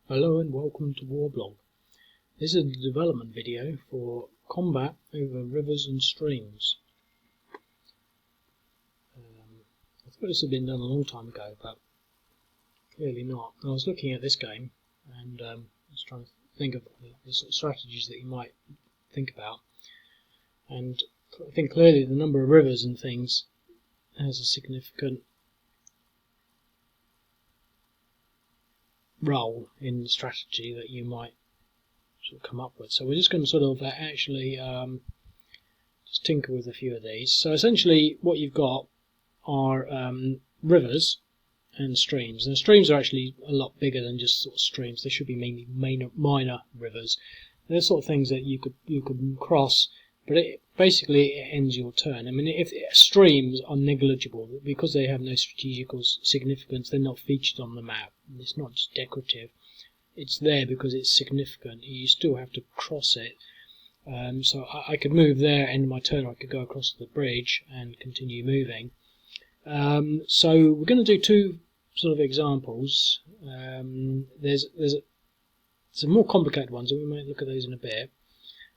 Hello and welcome to Warblog. This is a development video for combat over rivers and streams. I thought this had been done a long time ago, but clearly not. I was looking at this game and I was trying to think of the sort of strategies that you might think about. And I think clearly the number of rivers and things has a significant role in the strategy that you might sort of come up with. So we're just going to sort of actually just tinker with a few of these. So essentially what you've got are rivers and streams. And streams are actually a lot bigger than just sort of streams. They should be mainly minor rivers. They're sort of things that you could cross, but basically it ends your turn. I mean, if streams are negligible because they have no strategical significance, they're not featured on the map. It's not just decorative. It's there because it's significant. You still have to cross it. So I could move there, end my turn, or I could go across the bridge and continue moving. So we're going to do two sort of examples. There's some more complicated ones, and we might look at those in a bit.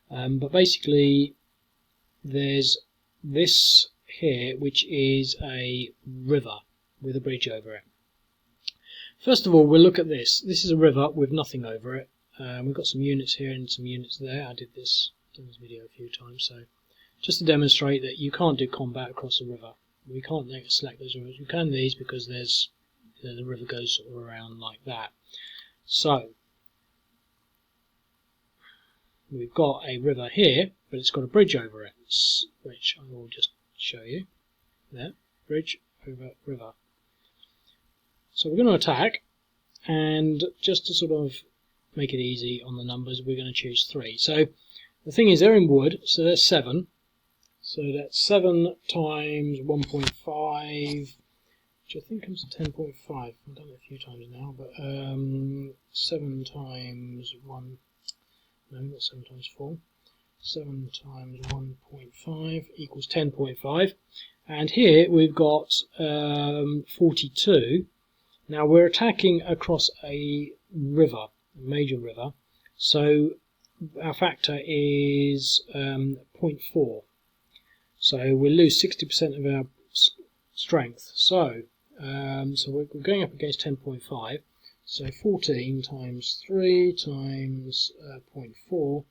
But basically, there's this here, which is a river with a bridge over it. First of all, we'll look at this. This is a river with nothing over it. We've got some units here and some units there. I did this video a few times, so just to demonstrate that you can't do combat across a river. We can't select those rivers. We can these because there's the river goes sort of around like that. So we've got a river here, but it's got a bridge over it, which I will just show you. There, bridge over river. So we're going to attack, and just to sort of make it easy on the numbers, we're going to choose 3. So the thing is, they're in wood, so there's 7. So that's 7 times 1.5, which I think comes to 10.5. I've done it a few times now, but 7 times 1, no, not 7 times 4. 7 times 1.5 equals 10.5. And here we've got 42. Now we're attacking across a river, a major river, so our factor is 0.4. So we'll lose 60% of our strength. So we're going up against 10.5. So 14 times 3 times 0.4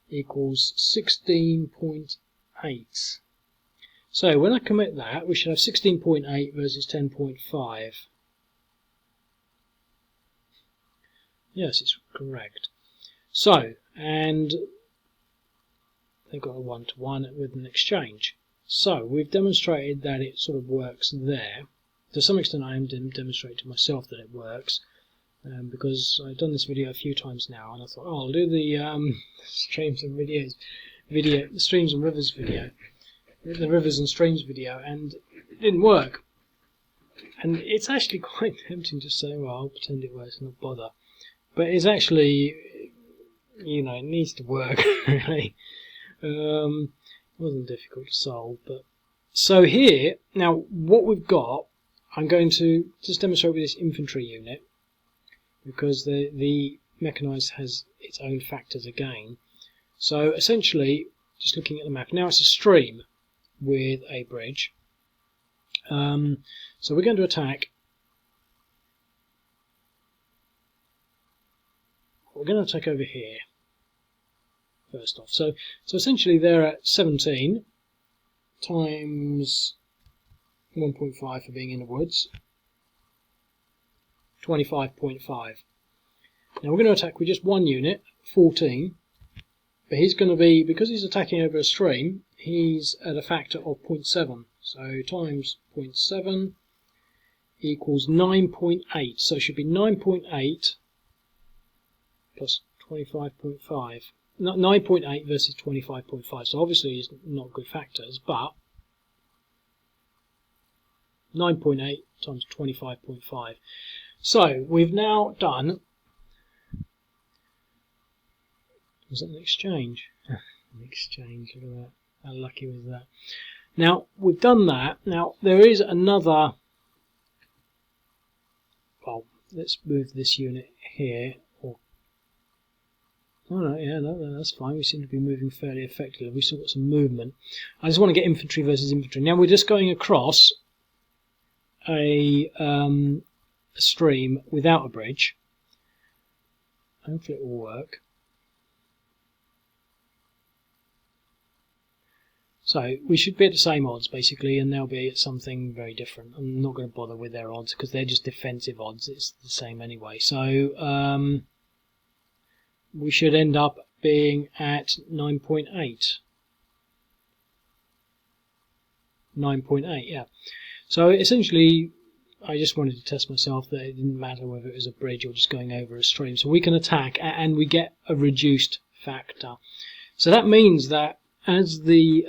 equals 16.8. So when I commit that, we should have 16.8 versus 10.5. Yes, it's correct. So, and they've got a 1-to-1 with an exchange. So we've demonstrated that it sort of works there. To some extent I am demonstrating to myself that it works, because I've done this video a few times now, and I thought, oh, I'll do the streams and the streams and rivers video, the rivers and streams video, and it didn't work. And it's actually quite tempting to say, well, I'll pretend it works and not bother. But it's actually, you know, it needs to work, really. It wasn't difficult to solve, but so here, now what we've got, I'm going to just demonstrate with this infantry unit, because the mechanised has its own factors again. So essentially, just looking at the map, now it's a stream with a bridge. So we're going to attack. We're going to attack over here first off. So essentially they're at 17 times 1.5 for being in the woods, 25.5. Now we're going to attack with just one unit, 14, but he's going to be, because he's attacking over a stream, he's at a factor of 0.7. So times 0.7 equals 9.8. So it should be 9.8 plus 25.5. 9.8 versus 25.5. So obviously it's not good factors, but 9.8 times 25.5. So we've now done. Was that an exchange? An exchange. Look at that. How lucky was that? Now we've done that. Now there is another. Well, let's move this unit here, or Oh no, yeah, no, that's fine. We seem to be moving fairly effectively. We've still got some movement. I just want to get infantry versus infantry. Now we're just going across a stream without a bridge. Hopefully it will work. So we should be at the same odds basically, and they'll be at something very different. I'm not going to bother with their odds because they're just defensive odds. It's the same anyway. So we should end up being at 9.8. 9.8, yeah. So essentially, I just wanted to test myself that it didn't matter whether it was a bridge or just going over a stream. So we can attack and we get a reduced factor. So that means that as the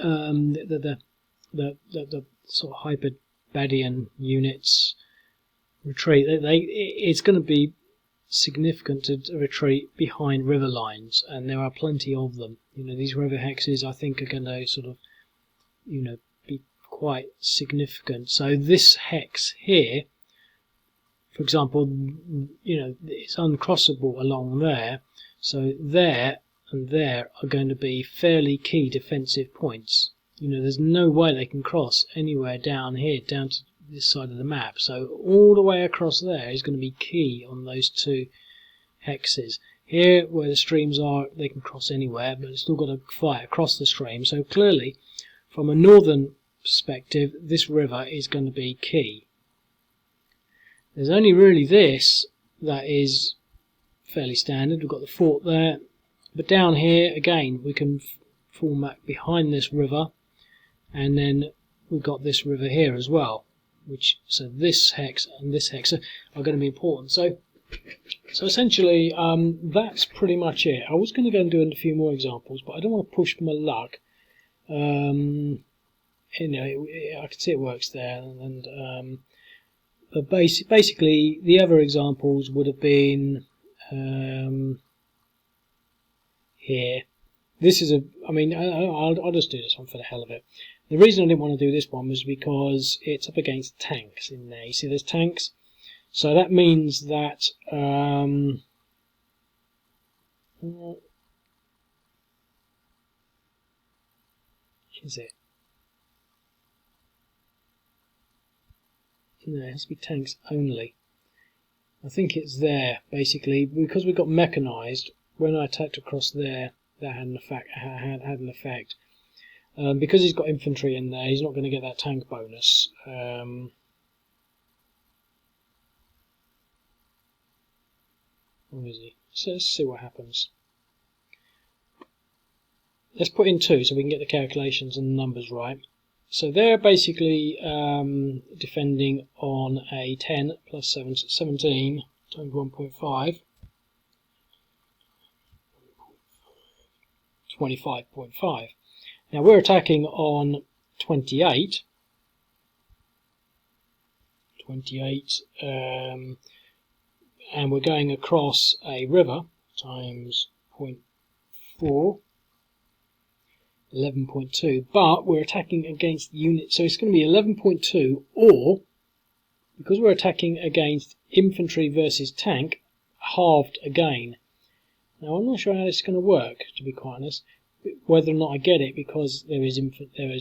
sort of Hyperbadian units retreat, it's going to be significant to retreat behind river lines, and there are plenty of them. You know, these river hexes I think are going to sort of, you know, be quite significant. So this hex here, for example, you know, it's uncrossable along there. So there and there are going to be fairly key defensive points. You know, there's no way they can cross anywhere down here, down to this side of the map. So all the way across there is going to be key on those two hexes. Here, where the streams are, they can cross anywhere, but it's still got to fight across the stream. So clearly, from a northern perspective, this river is going to be key. There's only really this that is fairly standard. We've got the fort there. But down here, again, we can form back behind this river, and then we've got this river here as well. So this hex and this hex are going to be important. So essentially, that's pretty much it. I was going to go and do a few more examples, but I don't want to push my luck. You know, I can see it works there, but basically, the other examples would have been here. This is I mean, I'll just do this one for the hell of it. The reason I didn't want to do this one was because it's up against tanks in there. You see there's tanks? So that means that is it? No, it has to be tanks only. I think it's there, basically, because we got mechanised. When I attacked across there, that had an effect. Because he's got infantry in there, he's not going to get that tank bonus. Where is he? So let's see what happens. Let's put in 2 so we can get the calculations and the numbers right. So they're basically defending on a 10 plus 7, 17 times 1.5. 25.5. Now we're attacking on 28, and we're going across a river times 0.4, 11.2, but we're attacking against units, so it's going to be 11.2, or, because we're attacking against infantry versus tank, halved again. Now I'm not sure how this is going to work, to be quite honest, whether or not I get it because there is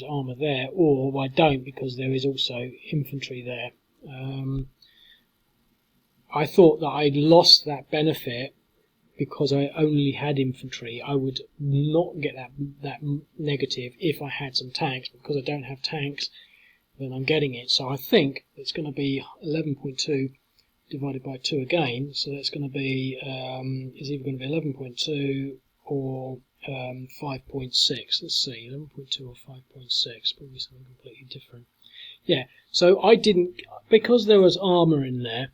armour there, or I don't because there is also infantry there. I thought that I'd lost that benefit because I only had infantry. I would not get that negative if I had some tanks. Because I don't have tanks, then I'm getting it. So I think it's going to be 11.2 divided by 2 again. So that's going to be is either going to be 11.2 or 5.6. Let's see, 11.2 or 5.6. Probably something completely different. Yeah. So I didn't, because there was armour in there.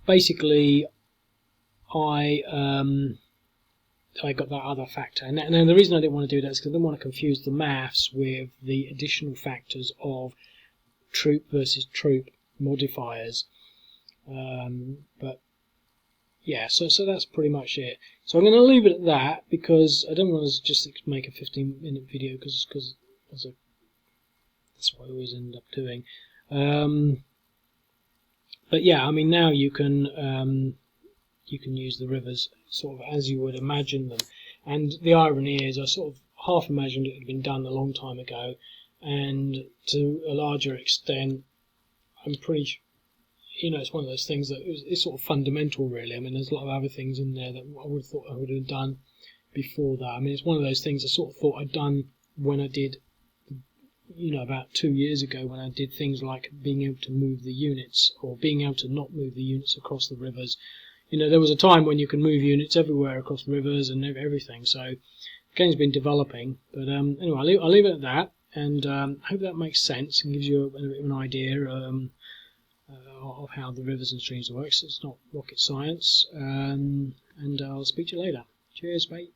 Basically, I got that other factor, and the reason I didn't want to do that is because I didn't want to confuse the maths with the additional factors of troop versus troop modifiers. But yeah, so that's pretty much it. So I'm going to leave it at that because I don't want to just make a 15-minute video because that's what I always end up doing. But yeah, I mean now you can you can use the rivers sort of as you would imagine them. And the irony is, I sort of half imagined it had been done a long time ago, and to a larger extent, I'm pretty, it's one of those things that it's sort of fundamental, really. I mean, there's a lot of other things in there that I would have thought I would have done before that. I mean, it's one of those things I sort of thought I'd done when I did, about 2 years ago, when I did things like being able to move the units or being able to not move the units across the rivers. There was a time when you can move units everywhere across rivers and everything. So the game's been developing. But anyway, I'll leave it at that, and hope that makes sense and gives you a bit of an idea of how the rivers and streams works. It's not rocket science. And I'll speak to you later. Cheers, mate.